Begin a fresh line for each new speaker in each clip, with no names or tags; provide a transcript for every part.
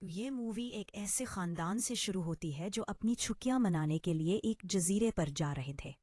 ये मूवी एक ऐसे खानदान से शुरू होती है जो अपनी छुट्टियां मनाने के लिए एक जजीरे पर जा रहे थे।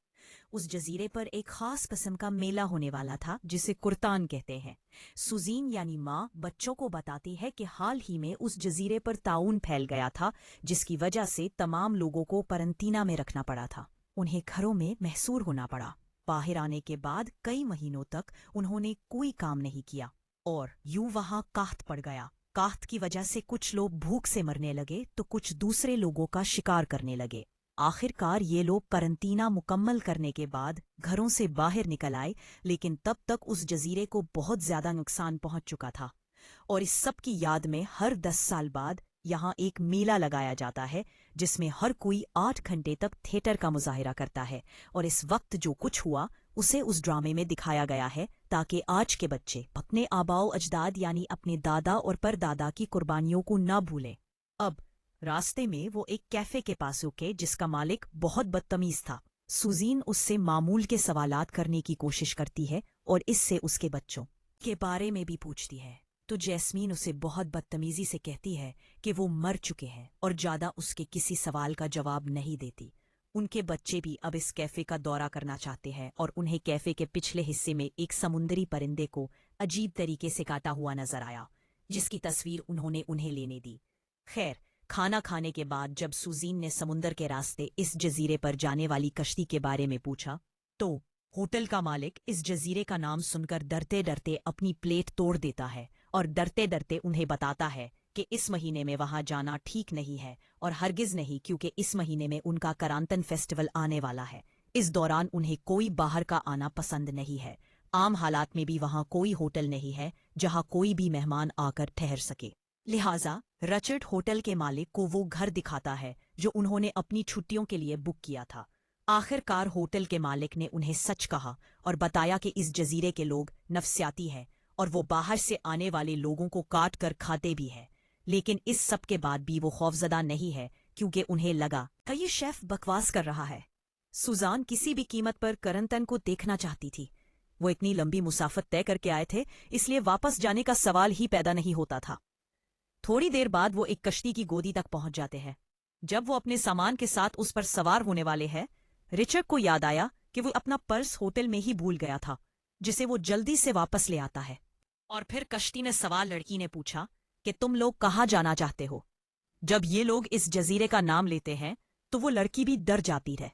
उस जजीरे पर एक खास किस्म का मेला होने वाला था जिसे कुर्तान कहते हैं। सुजीन यानी माँ बच्चों को बताती है कि हाल ही में उस जजीरे पर ताउन फैल गया था, जिसकी वजह से तमाम लोगों को करंतना में रखना पड़ा था। उन्हें घरों में महसूर होना पड़ा। बाहर आने के बाद कई महीनों तक उन्होंने कोई काम नहीं किया और यूं वहां काहत पड़ गया। काहत की वजह से कुछ लोग भूख से मरने लगे तो कुछ दूसरे लोगों का शिकार करने लगे। आखिरकार ये लोग करंतना मुकम्मल करने के बाद घरों से बाहर निकल आए, लेकिन तब तक उस जजीरे को बहुत ज्यादा नुकसान पहुंच चुका था। और इस सब की याद में हर 10 साल बाद यहाँ एक मेला लगाया जाता है, जिसमें हर कोई 8 घंटे तक थिएटर का मुजाहिरा करता है। और इस वक्त जो कुछ हुआ उसे उस ड्रामे में दिखाया गया है, ताकि आज के बच्चे अपने आबाओ अजदाद यानी अपने दादा और परदादा की कुर्बानियों को न भूलें। अब रास्ते में वो एक कैफे के पास रुके जिसका मालिक बहुत बदतमीज था। सुजीन उससे मामूल के सवालात करने की कोशिश करती है और इससे उसके बच्चों के बारे में भी पूछती है, तो जैस्मीन उसे बहुत बदतमीजी से कहती है कि वो मर चुके हैं और ज्यादा उसके किसी सवाल का जवाब नहीं देती। उनके बच्चे भी अब इस कैफे का दौरा करना चाहते हैं और उन्हें कैफे के पिछले हिस्से में एक समुद्री परिंदे को अजीब तरीके से काटा हुआ नजर आया, जिसकी तस्वीर उन्होंने उन्हें लेने दी। खैर, खाना खाने के बाद जब सुजीन ने समुंदर के रास्ते इस जजीरे पर जाने वाली कश्ती के बारे में पूछा, तो होटल का मालिक इस जजीरे का नाम सुनकर डरते डरते अपनी प्लेट तोड़ देता है और डरते डरते उन्हें बताता है कि इस महीने में वहां जाना ठीक नहीं है और हरगिज नहीं, क्योंकि इस महीने में उनका करांतन फेस्टिवल आने वाला है। इस दौरान उन्हें कोई बाहर का आना पसंद नहीं है। आम हालात में भी वहां कोई होटल नहीं है जहां कोई भी मेहमान आकर ठहर सके। लिहाजा रचर्ड होटल के मालिक को वो घर दिखाता है जो उन्होंने अपनी छुट्टियों के लिए बुक किया था। आखिरकार होटल के मालिक ने उन्हें सच कहा और बताया कि इस जजीरे के लोग नफसियाती हैं और वो बाहर से आने वाले लोगों को काट कर खाते भी हैं। लेकिन इस सब के बाद भी वो खौफजदा नहीं है, क्योंकि उन्हें लगा कि ये शेफ बकवास कर रहा है। सुजान किसी भी कीमत पर करंतन को देखना चाहती थी। वो इतनी लंबी मुसाफत तय करके आए थे, इसलिए वापस जाने का सवाल ही पैदा नहीं होता था। थोड़ी देर बाद वो एक कश्ती की गोदी तक पहुंच जाते हैं। जब वो अपने सामान के साथ उस पर सवार होने वाले हैं, रिचर्ड को याद आया कि वो अपना पर्स होटल में ही भूल गया था, जिसे वो जल्दी से वापस ले आता है। और फिर कश्ती में सवार लड़की ने पूछा कि तुम लोग कहाँ जाना चाहते हो। जब ये लोग इस जजीरे का नाम लेते हैं तो वो लड़की भी डर जाती है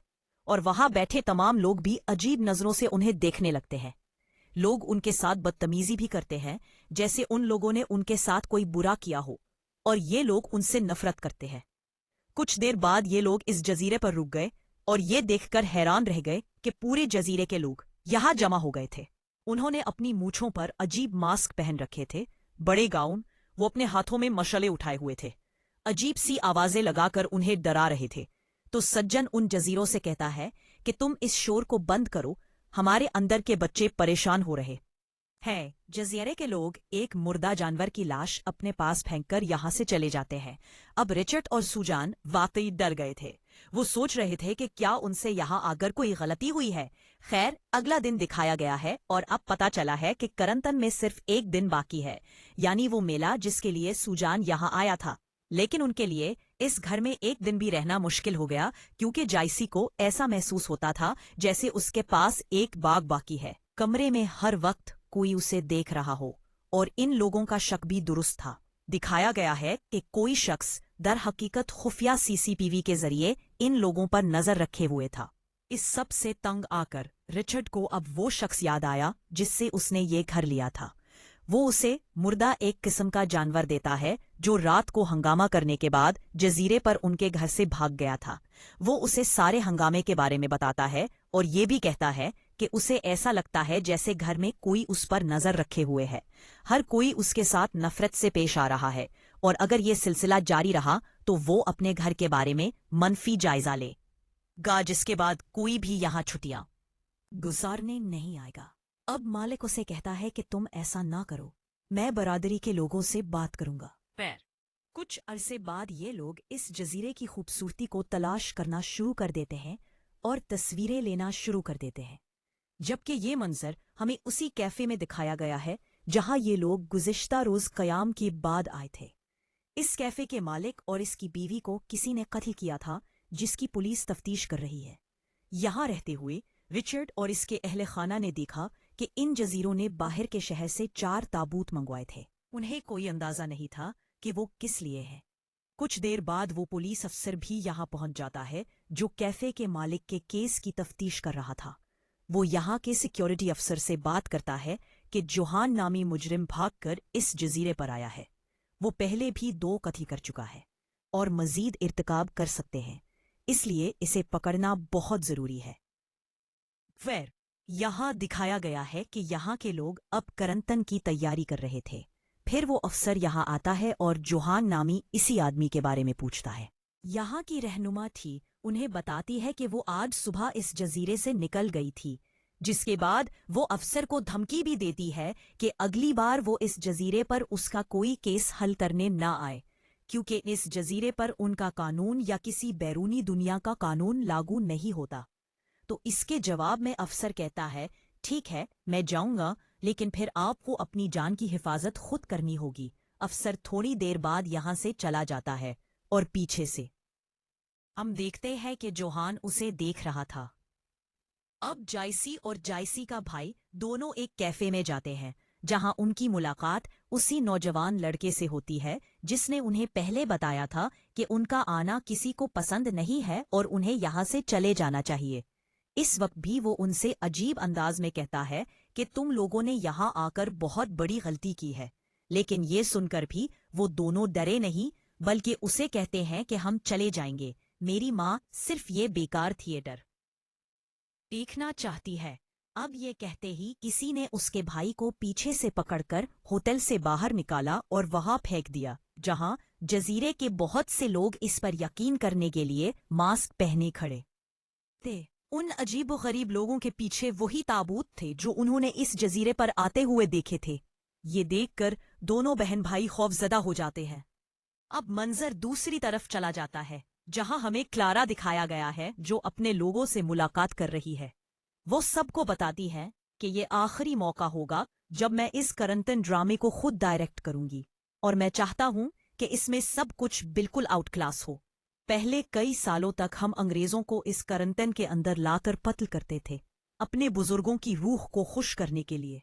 और वहां बैठे तमाम लोग भी अजीब नजरों से उन्हें देखने लगते हैं। लोग उनके साथ बदतमीजी भी करते हैं, जैसे उन लोगों ने उनके साथ कोई बुरा किया हो, और ये लोग उनसे नफरत करते हैं। कुछ देर बाद ये लोग इस जजीरे पर रुक गए और ये देखकर हैरान रह गए कि पूरे जजीरे के लोग यहाँ जमा हो गए थे। उन्होंने अपनी मूछों पर अजीब मास्क पहन रखे थे, बड़े गाउन, वो अपने हाथों में मशले उठाए हुए थे, अजीब सी आवाजें लगाकर उन्हें डरा रहे थे। तो सज्जन उन जजीरों से कहता है कि तुम इस शोर को बंद करो, हमारे अंदर के बच्चे परेशान हो रहे हैं। जजीरे के लोग एक मुर्दा जानवर की लाश अपने पास फेंककर यहाँ से चले जाते हैं। अब रिचर्ड और सुजान वाकई डर गए थे। वो सोच रहे थे कि क्या उनसे यहाँ आकर कोई गलती हुई है। खैर, अगला दिन दिखाया गया है और अब पता चला है कि करंतन में सिर्फ एक दिन बाकी है, यानी वो मेला जिसके लिए सुजान यहाँ आया था। लेकिन उनके लिए इस घर में एक दिन भी रहना मुश्किल हो गया, क्योंकि जायसी को ऐसा महसूस होता था जैसे उसके पास एक बाग बाकी है। कमरे में हर वक्त कोई उसे देख रहा हो, और इन लोगों का शक भी दुरुस्त था। दिखाया गया है कि कोई शख्स दर हकीकत खुफिया सीसीटीवी के जरिए इन लोगों पर नजर रखे हुए था। इस सब से तंग आकर रिचर्ड को अब वो शख्स याद आया जिससे उसने ये घर लिया था। वो उसे मुर्दा एक किस्म का जानवर देता है जो रात को हंगामा करने के बाद जजीरे पर उनके घर से भाग गया था। वो उसे सारे हंगामे के बारे में बताता है और ये भी कहता है कि उसे ऐसा लगता है जैसे घर में कोई उस पर नजर रखे हुए है। हर कोई उसके साथ नफरत से पेश आ रहा है, और अगर ये सिलसिला जारी रहा तो वो अपने घर के बारे में मनफी जायजा लेगा, जिसके बाद कोई भी यहाँ छुट्टियां गुजारने नहीं आएगा। अब मालिक उसे कहता है कि तुम ऐसा ना करो, मैं बरादरी के लोगों से बात करूंगा। फिर कुछ अरसे बाद ये लोग इस जजीरे की खूबसूरती को तलाश करना शुरू कर देते हैं और तस्वीरें लेना शुरू कर देते हैं। जबकि ये मंजर हमें उसी कैफे में दिखाया गया है जहां ये लोग गुज़िश्ता रोज क़याम के बाद आए थे। इस कैफे के मालिक और इसकी बीवी को किसी ने कत्ल किया था, जिसकी पुलिस तफ्तीश कर रही है। यहाँ रहते हुए रिचर्ड और इसके अहले खाना ने देखा कि इन जजीरों ने बाहर के शहर से 4 ताबूत मंगवाए थे। उन्हें कोई अंदाजा नहीं था कि वो किस लिए है। कुछ देर बाद वो पुलिस अफसर भी यहाँ पहुंच जाता है जो कैफे के मालिक के केस की तफ्तीश कर रहा था। वो यहाँ के सिक्योरिटी अफसर से बात करता है कि जोहान नामी मुजरिम भागकर इस जजीरे पर आया है। वो पहले भी 2 कत्ल कर चुका है और मजीद इर्तिकाब कर सकते हैं, इसलिए इसे पकड़ना बहुत जरूरी है। फिर यहाँ दिखाया गया है कि यहाँ के लोग अब करंतन की तैयारी कर रहे थे। फिर वो अफसर यहाँ आता है और जोहान नामी इसी आदमी के बारे में पूछता है। यहाँ की रहनुमा थी उन्हें बताती है कि वो आज सुबह इस जजीरे से निकल गई थी, जिसके बाद वो अफसर को धमकी भी देती है कि अगली बार वो इस जजीरे पर उसका कोई केस हल करने ना आए, क्योंकि इस जजीरे पर उनका कानून या किसी बैरूनी दुनिया का कानून लागू नहीं होता। तो इसके जवाब में अफसर कहता है, ठीक है मैं जाऊंगा, लेकिन फिर आपको अपनी जान की हिफाजत खुद करनी होगी। अफसर थोड़ी देर बाद यहां से चला जाता है और पीछे से हम देखते हैं कि जोहान उसे देख रहा था। अब जायसी और जायसी का भाई दोनों एक कैफे में जाते हैं, जहां उनकी मुलाकात उसी नौजवान लड़के से होती है जिसने उन्हें पहले बताया था कि उनका आना किसी को पसंद नहीं है और उन्हें यहां से चले जाना चाहिए। इस वक्त भी वो उनसे अजीब अंदाज में कहता है कि तुम लोगों ने यहाँ आकर बहुत बड़ी गलती की है, लेकिन ये सुनकर भी वो दोनों डरे नहीं, बल्कि उसे कहते हैं कि हम चले जाएंगे, मेरी माँ सिर्फ ये बेकार थिएटर देखना चाहती है। अब ये कहते ही किसी ने उसके भाई को पीछे से पकड़कर होटल से बाहर निकाला और वहां फेंक दिया, जहां जजीरे के बहुत से लोग इस पर यकीन करने के लिए मास्क पहने खड़े थे। उन अजीबोगरीब लोगों के पीछे वही ताबूत थे जो उन्होंने इस जजीरे पर आते हुए देखे थे। ये देखकर दोनों बहन भाई खौफजदा हो जाते हैं। अब मंजर दूसरी तरफ चला जाता है, जहां हमें क्लारा दिखाया गया है जो अपने लोगों से मुलाकात कर रही है। वो सबको बताती है कि ये आखिरी मौका होगा जब मैं इस करंतन ड्रामे को खुद डायरेक्ट करूंगी, और मैं चाहता हूं कि इसमें सब कुछ बिल्कुल आउट क्लास हो। पहले कई सालों तक हम अंग्रेजों को इस करंतन के अंदर लाकर कत्ल करते थे, अपने बुजुर्गों की रूह को खुश करने के लिए,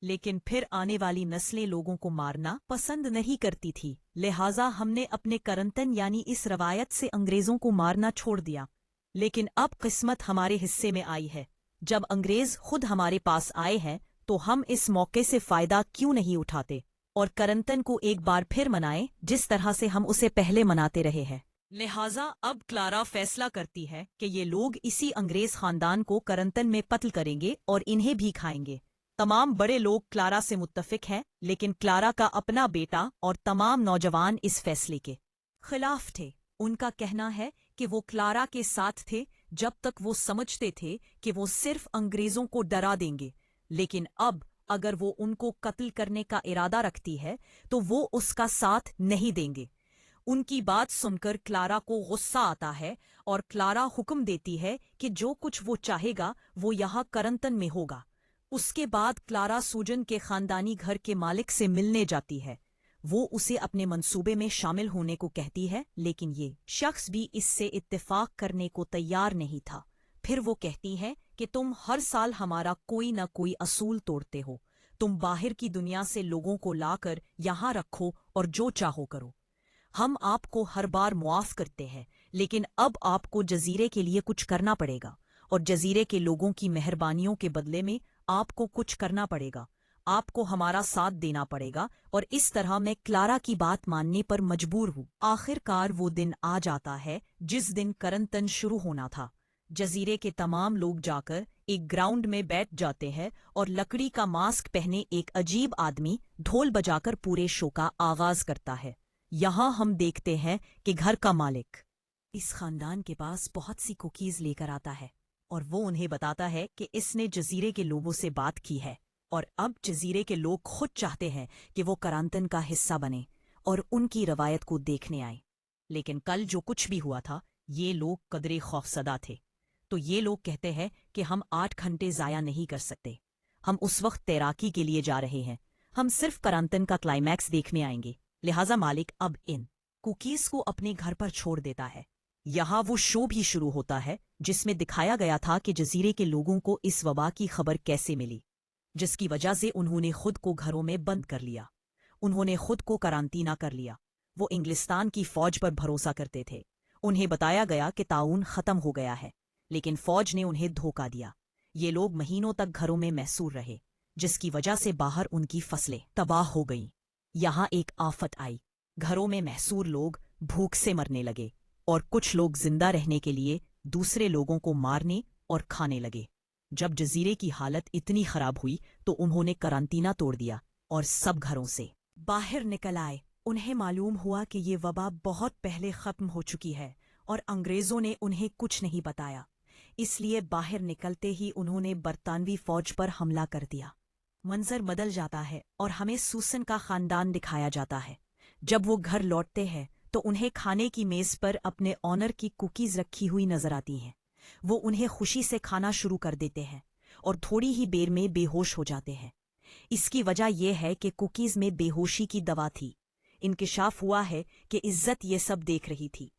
लेकिन फिर आने वाली नस्लें लोगों को मारना पसंद नहीं करती थी, लिहाजा हमने अपने करंतन यानी इस रवायत से अंग्रेजों को मारना छोड़ दिया। लेकिन अब किस्मत हमारे हिस्से में आई है। जब अंग्रेज खुद हमारे पास आए हैं तो हम इस मौके से फायदा क्यों नहीं उठाते और करंतन को एक बार फिर मनाएं जिस तरह से हम उसे पहले मनाते रहे हैं। लिहाजा अब क्लारा फैसला करती है कि ये लोग इसी अंग्रेज खानदान को करंतन में कत्ल करेंगे और इन्हें भी खाएंगे। तमाम बड़े लोग क्लारा से मुत्तफिक हैं, लेकिन क्लारा का अपना बेटा और तमाम नौजवान इस फैसले के खिलाफ थे। उनका कहना है कि वो क्लारा के साथ थे जब तक वो समझते थे कि वो सिर्फ अंग्रेजों को डरा देंगे, लेकिन अब अगर वो उनको कत्ल करने का इरादा रखती है तो वो उसका साथ नहीं देंगे। उनकी बात सुनकर क्लारा को गुस्सा आता है और क्लारा हुक्म देती है कि जो कुछ वो चाहेगा वो यहाँ करंतन में होगा। उसके बाद क्लारा सूजन के खानदानी घर के मालिक से मिलने जाती है। वो उसे अपने मंसूबे में शामिल होने को कहती है, लेकिन ये शख्स भी इससे इत्तेफाक करने को तैयार नहीं था। फिर वो कहती है कि तुम हर साल हमारा कोई न कोई असूल तोड़ते हो। तुम बाहर की दुनिया से लोगों को लाकर यहाँ रखो और जो चाहो करो। हम आपको हर बार मुआफ करते हैं, लेकिन अब आपको जजीरे के लिए कुछ करना पड़ेगा और जजीरे के लोगों की मेहरबानियों के बदले में आपको कुछ करना पड़ेगा। आपको हमारा साथ देना पड़ेगा। और इस तरह मैं क्लारा की बात मानने पर मजबूर हूँ। आखिरकार वो दिन आ जाता है जिस दिन करंतन शुरू होना था। जजीरे के तमाम लोग जाकर एक ग्राउंड में बैठ जाते हैं और लकड़ी का मास्क पहने एक अजीब आदमी ढोल बजाकर पूरे शो का आगाज करता है। यहाँ हम देखते हैं कि घर का मालिक इस खानदान के पास बहुत सी कुकीज लेकर आता है और वो उन्हें बताता है कि इसने जजीरे के लोगों से बात की है और अब जजीरे के लोग खुद चाहते हैं कि वो करंतन का हिस्सा बने और उनकी रवायत को देखने आए। लेकिन कल जो कुछ भी हुआ था, ये लोग कदरे खौफसदा थे। तो ये लोग कहते हैं कि हम 8 घंटे ज़ाया नहीं कर सकते। हम उस वक्त तैराकी के लिए जा रहे हैं। हम सिर्फ करंतन का क्लाइमैक्स देखने आएंगे। लिहाजा मालिक अब इन कुकीज को अपने घर पर छोड़ देता है। यहाँ वो शो भी शुरू होता है जिसमें दिखाया गया था कि जजीरे के लोगों को इस वबा की खबर कैसे मिली, जिसकी वजह से उन्होंने खुद को घरों में बंद कर लिया। उन्होंने खुद को करांतीना कर लिया। वो इंग्लिस्तान की फौज पर भरोसा करते थे। उन्हें बताया गया कि ताउन खत्म हो गया है, लेकिन फौज ने उन्हें धोखा दिया। ये लोग महीनों तक घरों में महसूर रहे, जिसकी वजह से बाहर उनकी फसलें तबाह हो गईं। यहाँ एक आफत आई। घरों में महसूर लोग भूख से मरने लगे और कुछ लोग जिंदा रहने के लिए दूसरे लोगों को मारने और खाने लगे। जब जजीरे की हालत इतनी खराब हुई तो उन्होंने करांतीना तोड़ दिया और सब घरों से बाहर निकल आए। उन्हें मालूम हुआ कि ये वबा बहुत पहले खत्म हो चुकी है और अंग्रेजों ने उन्हें कुछ नहीं बताया, इसलिए बाहर निकलते ही उन्होंने बरतानवी फौज पर हमला कर दिया। मंजर बदल जाता है और हमें सूसन का खानदान दिखाया जाता है। जब वो घर लौटते हैं तो उन्हें खाने की मेज पर अपने ऑनर की कुकीज रखी हुई नजर आती हैं। वो उन्हें खुशी से खाना शुरू कर देते हैं और थोड़ी ही देर में बेहोश हो जाते हैं। इसकी वजह यह है कि कुकीज में बेहोशी की दवा थी। इंकिशाफ हुआ है कि इज्जत ये सब देख रही थी।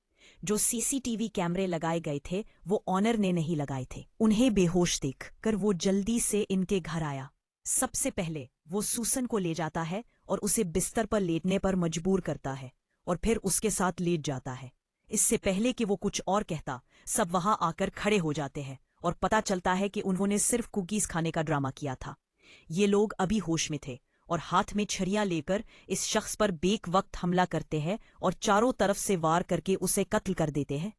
जो सीसीटीवी कैमरे लगाए गए थे वो ऑनर ने नहीं लगाए थे। उन्हें बेहोश देख कर वो जल्दी से इनके घर आया। सबसे पहले वो सूसन को ले जाता है और उसे बिस्तर पर लेटने पर मजबूर करता है और फिर उसके साथ लेट जाता है। इससे पहले कि वो कुछ और कहता, सब वहां आकर खड़े हो जाते हैं और पता चलता है कि उन्होंने सिर्फ कुकीज खाने का ड्रामा किया था। ये लोग अभी होश में थे और हाथ में छरियां लेकर इस शख्स पर बेक वक्त हमला करते हैं और चारों तरफ से वार करके उसे कत्ल कर देते हैं।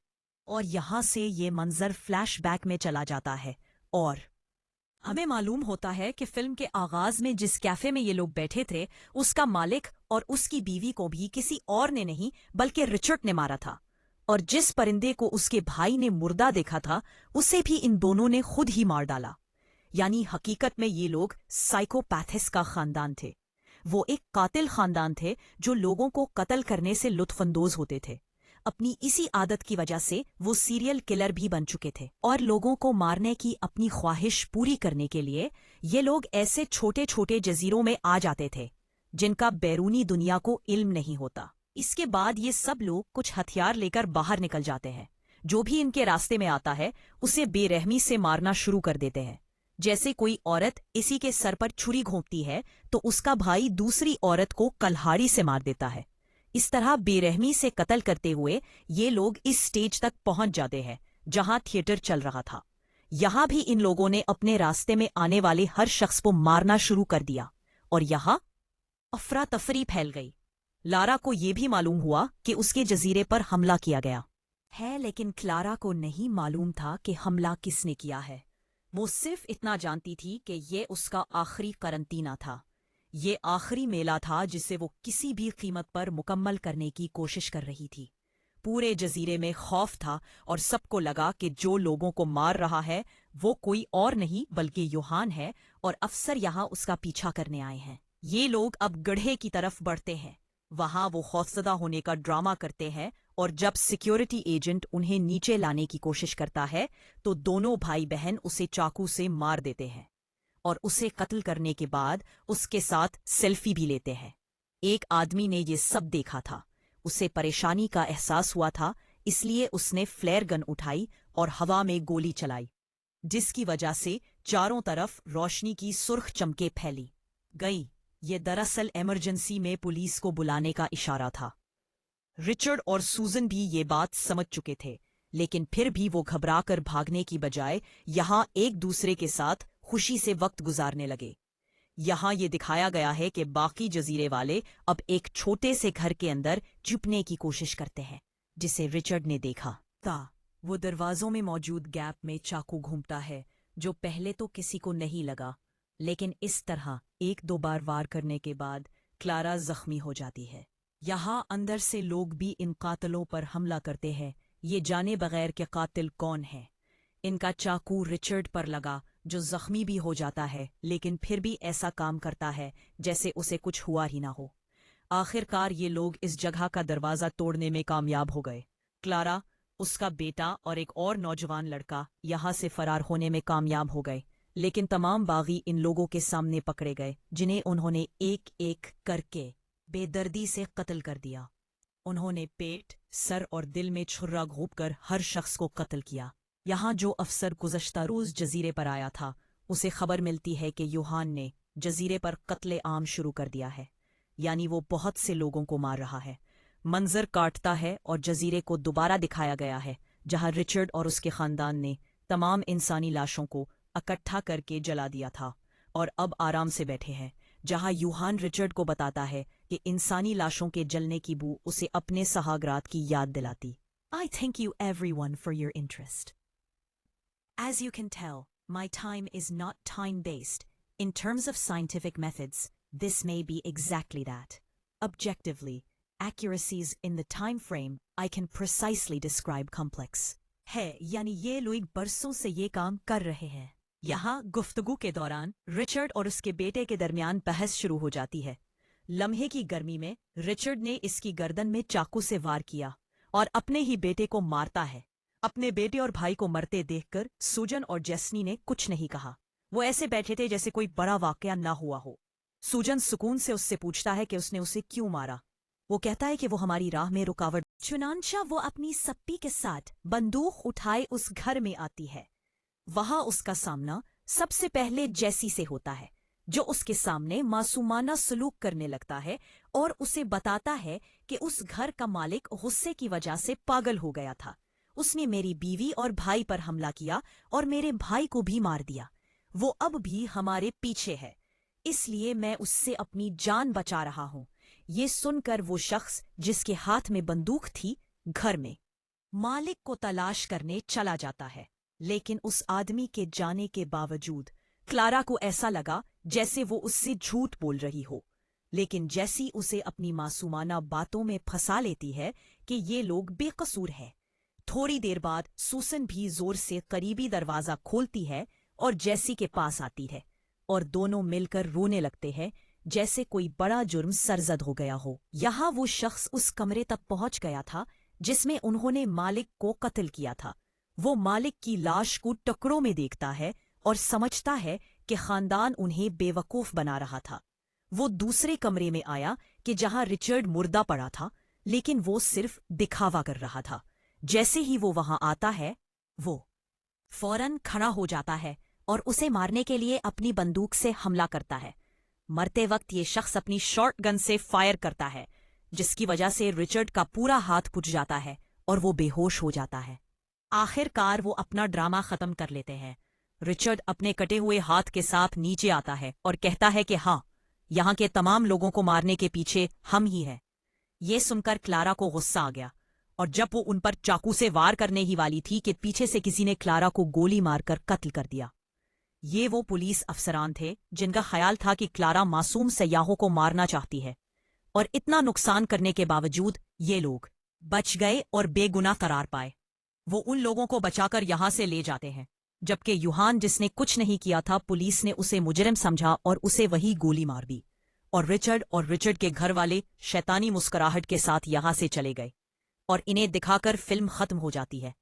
और यहाँ से ये मंजर फ्लैशबैक में चला जाता है और हमें मालूम होता है कि फिल्म के आगाज में जिस कैफे में ये लोग बैठे थे उसका मालिक और उसकी बीवी को भी किसी और ने नहीं बल्कि रिचर्ड ने मारा था, और जिस परिंदे को उसके भाई ने मुर्दा देखा था उसे भी इन दोनों ने खुद ही मार डाला। यानी हकीकत में ये लोग साइकोपैथिस का खानदान थे। वो एक कातिल खानदान थे जो लोगों को कत्ल करने से लुत्फानंदोज होते थे। अपनी इसी आदत की वजह से वो सीरियल किलर भी बन चुके थे और लोगों को मारने की अपनी ख्वाहिश पूरी करने के लिए ये लोग ऐसे छोटे छोटे जजीरों में आ जाते थे जिनका बैरूनी दुनिया को इल्म नहीं होता। इसके बाद ये सब लोग कुछ हथियार लेकर बाहर निकल जाते हैं। जो भी इनके रास्ते में आता है उसे बेरहमी से मारना शुरू कर देते हैं। जैसे कोई औरत इसी के सर पर छुरी घोंपती है तो उसका भाई दूसरी औरत को कल्हाड़ी से मार देता है। इस तरह बेरहमी से कत्ल करते हुए ये लोग इस स्टेज तक पहुंच जाते हैं जहां थिएटर चल रहा था। यहां भी इन लोगों ने अपने रास्ते में आने वाले हर शख्स को मारना शुरू कर दिया और यहां अफरा तफरी फैल गई। लारा को यह भी मालूम हुआ कि उसके जजीरे पर हमला किया गया है, लेकिन क्लारा को नहीं मालूम था कि हमला किसने किया है। वो सिर्फ इतना जानती थी कि ये उसका आखिरी करंतीना था। ये आखिरी मेला था जिसे वो किसी भी कीमत पर मुकम्मल करने की कोशिश कर रही थी। पूरे जजीरे में खौफ था और सबको लगा कि जो लोगों को मार रहा है वो कोई और नहीं बल्कि योहान है और अफसर यहाँ उसका पीछा करने आए हैं। ये लोग अब गड्ढे की तरफ बढ़ते हैं। वहां वो खौफजदा होने का ड्रामा करते हैं और जब सिक्योरिटी एजेंट उन्हें नीचे लाने की कोशिश करता है तो दोनों भाई बहन उसे चाकू से मार देते हैं और उसे कत्ल करने के बाद उसके साथ सेल्फी भी लेते हैं। एक आदमी ने ये सब देखा था। उसे परेशानी का एहसास हुआ था, इसलिए उसने फ्लेयर गन उठाई और हवा में गोली चलाई, जिसकी वजह से चारों तरफ रोशनी की सुर्ख चमके फैली गई। ये दरअसल इमरजेंसी में पुलिस को बुलाने का इशारा था। रिचर्ड और सूजन भी ये बात समझ चुके थे, लेकिन फिर भी वो घबराकर भागने की बजाय यहाँ एक दूसरे के साथ खुशी से वक्त गुजारने लगे। यहाँ ये दिखाया गया है कि बाकी जजीरे वाले अब एक छोटे से घर के अंदर छुपने की कोशिश करते हैं, जिसे रिचर्ड ने देखा था। वो दरवाजों में मौजूद गैप में चाकू घूमता है, जो पहले तो किसी को नहीं लगा, लेकिन इस तरह एक दो बार वार करने के बाद क्लारा जख्मी हो जाती है। यहाँ अंदर से लोग भी इन कातिलों पर हमला करते हैं, ये जाने बगैर कि कातिल कौन है। इनका चाकू रिचर्ड पर लगा, जो जख्मी भी हो जाता है, लेकिन फिर भी ऐसा काम करता है जैसे उसे कुछ हुआ ही ना हो। आखिरकार ये लोग इस जगह का दरवाज़ा तोड़ने में कामयाब हो गए। क्लारा, उसका बेटा और एक और नौजवान लड़का यहाँ से फरार होने में कामयाब हो गए, लेकिन तमाम बागी इन लोगों के सामने पकड़े गए, जिन्हें उन्होंने एक एक करके बेदर्दी से कत्ल कर दिया। उन्होंने पेट, सर और दिल में छुरा घोंपकर हर शख्स को कत्ल किया। यहाँ जो अफसर गुज़श्ता रोज़ जजीरे पर आया था, उसे खबर मिलती है कि यूहान ने जजीरे पर कत्ले आम शुरू कर दिया है, यानी वो बहुत से लोगों को मार रहा है। मंजर काटता है और जजीरे को दोबारा दिखाया गया है, जहाँ रिचर्ड और उसके ख़ानदान ने तमाम इंसानी लाशों को इकट्ठा करके जला दिया था और अब आराम से बैठे हैं, जहाँ यूहान रिचर्ड को बताता है कि इंसानी लाशों के जलने की बू उसे अपने सहागरात की याद दिलाती। I thank you everyone for your interest. As you can tell, my time is not time-based. In terms of scientific methods, this may be exactly that. Objectively, accuracies in the time frame I can precisely describe complex. है यानी ये लोग बरसों से ये काम कर रहे हैं। यहाँ गुफ्तगू के दौरान रिचर्ड और उसके बेटे के दरमियान बहस शुरू हो जाती है। लम्हे की गर्मी में रिचर्ड ने इसकी गर्दन में चाकू से वार किया और अपने ही बेटे को मारता है। अपने बेटे और भाई को मरते देखकर सूजन और जेस्नी ने कुछ नहीं कहा। वो ऐसे बैठे थे जैसे कोई बड़ा वाकया ना हुआ हो। सूजन सुकून से उससे पूछता है कि उसने उसे क्यों मारा। वो कहता है कि वो हमारी राह में रुकावट। चुनांचा वो अपनी सप्पी के साथ बंदूक उठाए उस घर में आती है। वहां उसका सामना सबसे पहले जैसी से होता है, जो उसके सामने मासूमाना सलूक करने लगता है और उसे बताता है कि उस घर का मालिक गुस्से की वजह से पागल हो गया था। उसने मेरी बीवी और भाई पर हमला किया और मेरे भाई को भी मार दिया। वो अब भी हमारे पीछे है, इसलिए मैं उससे अपनी जान बचा रहा हूं। ये सुनकर वो शख्स जिसके हाथ में बंदूक थी घर में मालिक को तलाश करने चला जाता है, लेकिन उस आदमी के जाने के बावजूद क्लारा को ऐसा लगा जैसे वो उससे झूठ बोल रही हो। लेकिन जैसी उसे अपनी मासूमाना बातों में फंसा लेती है कि ये लोग बेकसूर है। थोड़ी देर बाद सूसन भी जोर से करीबी दरवाजा खोलती है और जैसी के पास आती है और दोनों मिलकर रोने लगते हैं जैसे कोई बड़ा जुर्म सरजद हो गया हो। यहाँ वो शख्स उस कमरे तक पहुंच गया था जिसमें उन्होंने मालिक को कत्ल किया था। वो मालिक की लाश को टुकड़ों में देखता है और समझता है कि खानदान उन्हें बेवकूफ बना रहा था। वो दूसरे कमरे में आया कि जहां रिचर्ड मुर्दा पड़ा था, लेकिन वो सिर्फ दिखावा कर रहा था। जैसे ही वो वहां आता है, वो फौरन खड़ा हो जाता है और उसे मारने के लिए अपनी बंदूक से हमला करता है। मरते वक्त ये शख्स अपनी शॉर्ट गन से फायर करता है, जिसकी वजह से रिचर्ड का पूरा हाथ फूट जाता है और वो बेहोश हो जाता है। आखिरकार वो अपना ड्रामा खत्म कर लेते हैं। रिचर्ड अपने कटे हुए हाथ के साथ नीचे आता है और कहता है कि हाँ, यहाँ के तमाम लोगों को मारने के पीछे हम ही हैं। ये सुनकर क्लारा को गुस्सा आ गया और जब वो उन पर चाकू से वार करने ही वाली थी कि पीछे से किसी ने क्लारा को गोली मारकर कत्ल कर दिया। ये वो पुलिस अफसरान थे जिनका ख्याल था कि क्लारा मासूम सयाहों को मारना चाहती है, और इतना नुकसान करने के बावजूद ये लोग बच गए और बेगुनाह करार पाए। वो उन लोगों को बचाकर यहां से ले जाते हैं, जबकि यूहान, जिसने कुछ नहीं किया था, पुलिस ने उसे मुजरिम समझा और उसे वही गोली मार दी। और रिचर्ड के घर वाले शैतानी मुस्कुराहट के साथ यहां से चले गए और इन्हें दिखाकर फिल्म खत्म हो जाती है।